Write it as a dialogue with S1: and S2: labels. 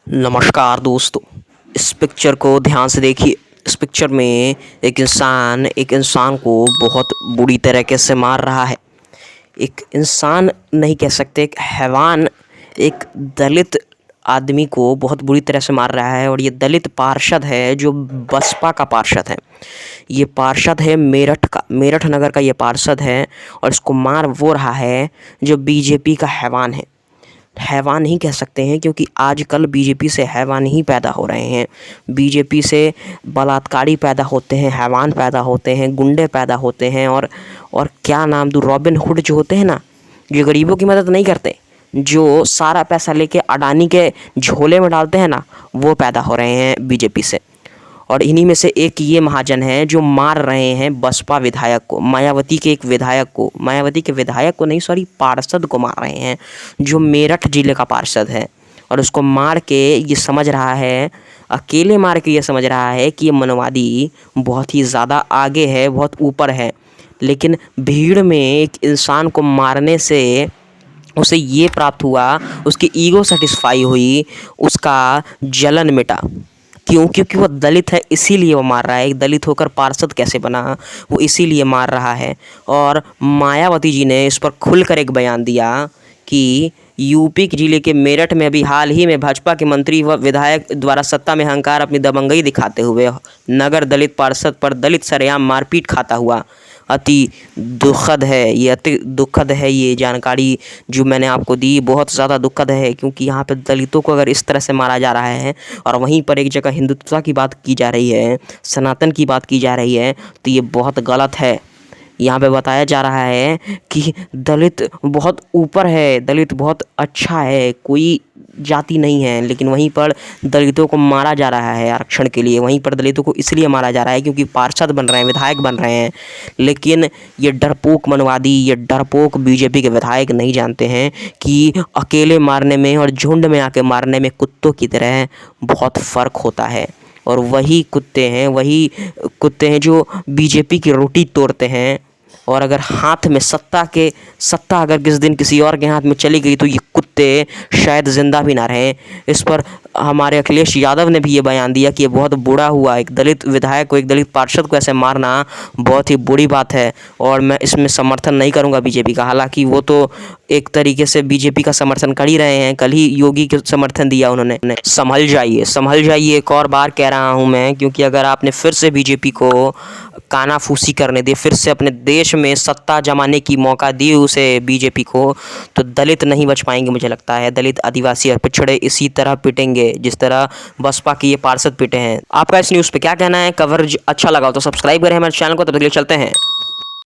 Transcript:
S1: नमस्कार दोस्तों। इस पिक्चर को ध्यान से देखिए। इस पिक्चर में एक इंसान को बहुत बुरी तरीके से मार रहा है। एक इंसान नहीं कह सकते, एक हैवान एक दलित आदमी को बहुत बुरी तरह से मार रहा है। और ये दलित पार्षद है जो बसपा का पार्षद है। ये पार्षद है मेरठ नगर का ये पार्षद है। और इसको मार वो रहा है जो बीजेपी का हैवान है। हैवान ही कह सकते हैं क्योंकि आजकल बीजेपी से हैवान ही पैदा हो रहे हैं। बीजेपी से बलात्कारी पैदा होते हैं, हैवान पैदा होते हैं, गुंडे पैदा होते हैं। और क्या नाम दूँ, रॉबिन हुड जो होते हैं ना, जो गरीबों की मदद नहीं करते, जो सारा पैसा लेके अडानी के झोले में डालते हैं ना, वो पैदा हो रहे हैं बीजेपी से। और इन्हीं में से एक ये महाजन है जो मार रहे हैं बसपा विधायक को, मायावती के विधायक को नहीं, सॉरी, पार्षद को मार रहे हैं जो मेरठ जिले का पार्षद है। और उसको मार के ये समझ रहा है, अकेले मार के ये समझ रहा है कि ये मनवादी बहुत ही ज़्यादा आगे है, बहुत ऊपर है। लेकिन भीड़ में एक इंसान को मारने से उसे ये प्राप्त हुआ, उसकी ईगो सेटिस्फाई हुई, उसका जलन मिटा। क्यों? क्योंकि वो दलित है, इसीलिए वो मार रहा है। एक दलित होकर पार्षद कैसे बना, वो इसीलिए मार रहा है। और मायावती जी ने इस पर खुलकर एक बयान दिया कि यूपी के जिले के मेरठ में अभी हाल ही में भाजपा के मंत्री व विधायक द्वारा सत्ता में अहंकार अपनी दबंगई दिखाते हुए नगर दलित पार्षद पर दलित सरेआम मारपीट खाता हुआ अति दुखद है। ये जानकारी जो मैंने आपको दी बहुत ज़्यादा दुखद है, क्योंकि यहाँ पे दलितों को अगर इस तरह से मारा जा रहा है और वहीं पर एक जगह हिंदुत्व की बात की जा रही है, सनातन की बात की जा रही है, तो ये बहुत गलत है। यहाँ पे बताया जा रहा है कि दलित बहुत ऊपर है, दलित बहुत अच्छा है, कोई जाति नहीं है। लेकिन वहीं पर दलितों को मारा जा रहा है आरक्षण के लिए। वहीं पर दलितों को इसलिए मारा जा रहा है क्योंकि पार्षद बन रहे हैं, विधायक बन रहे हैं। लेकिन ये डरपोक मनवादी, ये डरपोक बीजेपी के विधायक नहीं जानते हैं कि अकेले मारने में और झुंड में आके मारने में कुत्तों की तरह बहुत फ़र्क होता है। और वही कुत्ते हैं जो बीजेपी की रोटी तोड़ते हैं। और अगर हाथ में सत्ता अगर किस दिन किसी और के हाथ में चली गई तो ये कुत्ते शायद ज़िंदा भी ना रहें। इस पर हमारे अखिलेश यादव ने भी ये बयान दिया कि ये बहुत बुरा हुआ, एक दलित विधायक को, एक दलित पार्षद को ऐसे मारना बहुत ही बुरी बात है। और मैं इसमें समर्थन नहीं करूंगा बीजेपी का। हालांकि वो तो एक तरीके से बीजेपी का समर्थन कर ही रहे हैं, कल ही योगी को समर्थन दिया उन्होंने। संभल जाइए, एक और बार कह रहा हूँ मैं, क्योंकि अगर आपने फिर से बीजेपी को कानाफूसी करने दी, फिर से अपने देश में सत्ता जमाने की मौका दी उसे बीजेपी को, तो दलित नहीं बच पाएंगे। मुझे लगता है दलित, आदिवासी और पिछड़े इसी तरह पिटेंगे जिस तरह बसपा के ये पार्षद पिटे हैं। आपका इस न्यूज़ पे क्या कहना है? कवरेज अच्छा लगा तो सब्सक्राइब करें हमारे चैनल को। तब तक के लिए चलते हैं।